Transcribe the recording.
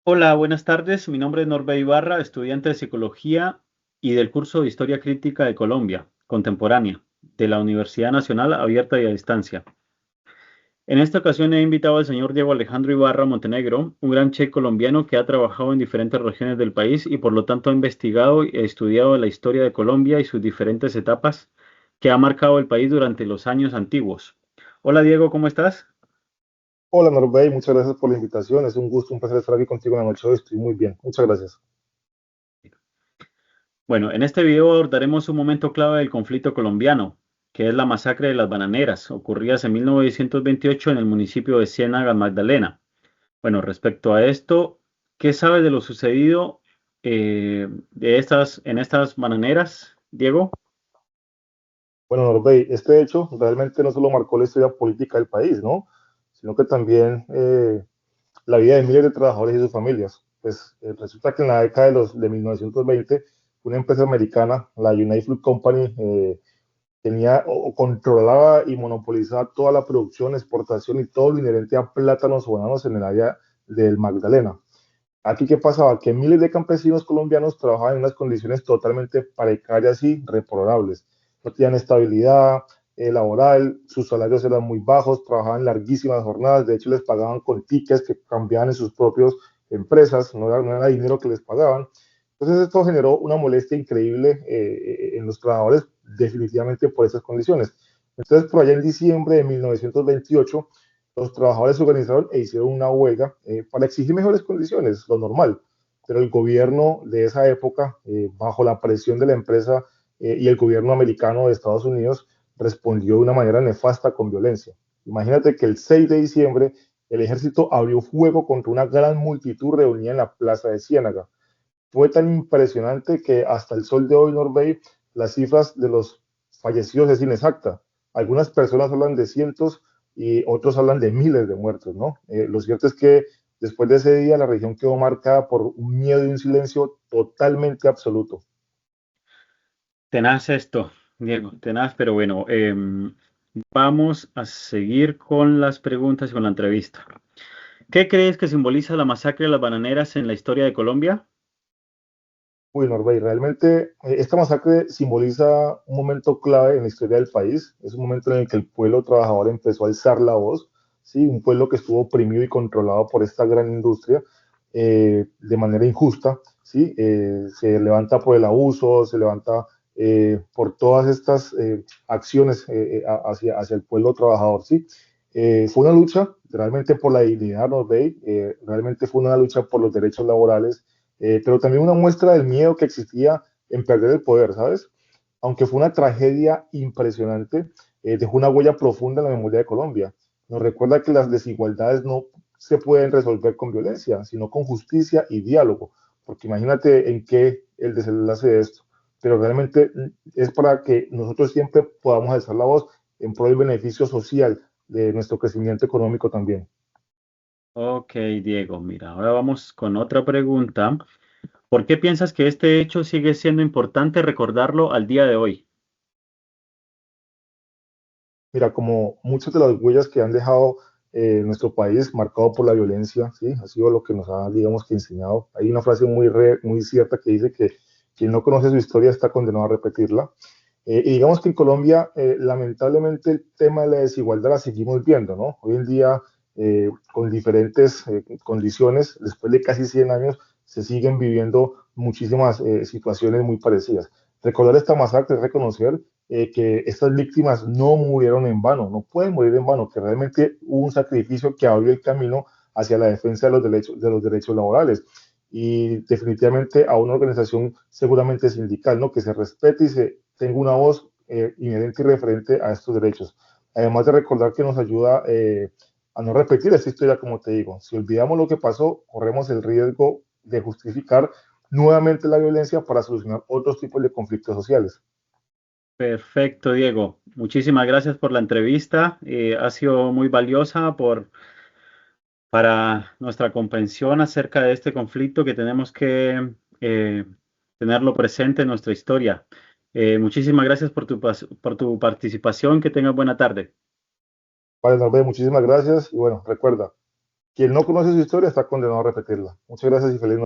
Hola, buenas tardes. Mi nombre es Norbert Ibarra, estudiante de Psicología y del curso de Historia Crítica de Colombia, contemporánea, de la Universidad Nacional Abierta y a Distancia. En esta ocasión he invitado al señor Diego Alejandro Ibarra Montenegro, un gran chef colombiano que ha trabajado en diferentes regiones del país y por lo tanto ha investigado y estudiado la historia de Colombia y sus diferentes etapas que ha marcado el país durante los años antiguos. Hola Diego, ¿cómo estás? Hola Norbey, muchas gracias por la invitación. Es un gusto, un placer estar aquí contigo en la noche de hoy. Estoy muy bien. Muchas gracias. Bueno, en este video abordaremos un momento clave del conflicto colombiano, que es la masacre de las bananeras, ocurridas en 1928 en el municipio de Ciénaga, Magdalena. Bueno, respecto a esto, ¿qué sabes de lo sucedido en estas bananeras, Diego? Bueno, Norbey, este hecho realmente no solo marcó la historia política del país, ¿no? Sino que también la vida de miles de trabajadores y sus familias. Pues resulta que en la década de 1920, una empresa americana, la United Fruit Company, tenía o controlaba y monopolizaba toda la producción, exportación y todo lo inherente a plátanos o bananos en el área del Magdalena. Aquí, ¿qué pasaba? Que miles de campesinos colombianos trabajaban en unas condiciones totalmente precarias y repororables. No tenían estabilidad laboral, sus salarios eran muy bajos, trabajaban larguísimas jornadas, de hecho les pagaban con tickets que cambiaban en sus propias empresas, no era dinero que les pagaban. Entonces esto generó una molestia increíble en los trabajadores, definitivamente por esas condiciones. Entonces, por allá en diciembre de 1928, los trabajadores se organizaron e hicieron una huelga para exigir mejores condiciones, lo normal. Pero el gobierno de esa época, bajo la presión de la empresa y el gobierno americano de Estados Unidos, respondió de una manera nefasta con violencia. Imagínate que el 6 de diciembre el ejército abrió fuego contra una gran multitud reunida en la plaza de Ciénaga. Fue tan impresionante que hasta el sol de hoy, Norbey, las cifras de los fallecidos es inexacta. Algunas personas hablan de cientos y otros hablan de miles de muertos, ¿no? Lo cierto es que después de ese día la región quedó marcada por un miedo y un silencio totalmente absoluto. Tenaz esto, Diego, tenaz, pero bueno, vamos a seguir con las preguntas y con la entrevista. ¿Qué crees que simboliza la masacre de las bananeras en la historia de Colombia? Uy, Norbey, realmente esta masacre simboliza un momento clave en la historia del país. Es un momento en el que el pueblo trabajador empezó a alzar la voz, ¿sí? Un pueblo que estuvo oprimido y controlado por esta gran industria de manera injusta, ¿sí? Se levanta por el abuso, se levanta por todas estas acciones hacia el pueblo trabajador, ¿sí? Fue una lucha realmente por la dignidad, Norbey, realmente fue una lucha por los derechos laborales, pero también una muestra del miedo que existía en perder el poder, ¿sabes? Aunque fue una tragedia impresionante, dejó una huella profunda en la memoria de Colombia. Nos recuerda que las desigualdades no se pueden resolver con violencia, sino con justicia y diálogo, porque imagínate en qué el desenlace de esto, pero realmente es para que nosotros siempre podamos alzar la voz en pro del beneficio social de nuestro crecimiento económico también. Ok, Diego, mira, ahora vamos con otra pregunta. ¿Por qué piensas que este hecho sigue siendo importante recordarlo al día de hoy? Mira, como muchas de las huellas que han dejado nuestro país marcado por la violencia, ¿sí? Ha sido lo que nos ha, digamos, que enseñado. Hay una frase muy cierta que dice que quien no conoce su historia está condenado a repetirla. Y digamos que en Colombia, lamentablemente, el tema de la desigualdad la seguimos viendo, ¿no? Hoy en día, con diferentes condiciones, después de casi 100 años, se siguen viviendo muchísimas situaciones muy parecidas. Recordar esta masacre es reconocer que estas víctimas no murieron en vano, no pueden morir en vano, que realmente hubo un sacrificio que abrió el camino hacia la defensa de los derechos laborales y definitivamente a una organización seguramente sindical, ¿no? Que se respete y se tenga una voz inherente y referente a estos derechos. Además de recordar que nos ayuda a no repetir esta historia, como te digo. Si olvidamos lo que pasó, corremos el riesgo de justificar nuevamente la violencia para solucionar otros tipos de conflictos sociales. Perfecto, Diego. Muchísimas gracias por la entrevista. Ha sido muy valiosa para nuestra comprensión acerca de este conflicto que tenemos que tenerlo presente en nuestra historia. Muchísimas gracias por por tu participación. Que tengas buena tarde. Vale, Norbert, muchísimas gracias y bueno, recuerda, Quien no conoce su historia está condenado a repetirla. Muchas gracias y feliz noche.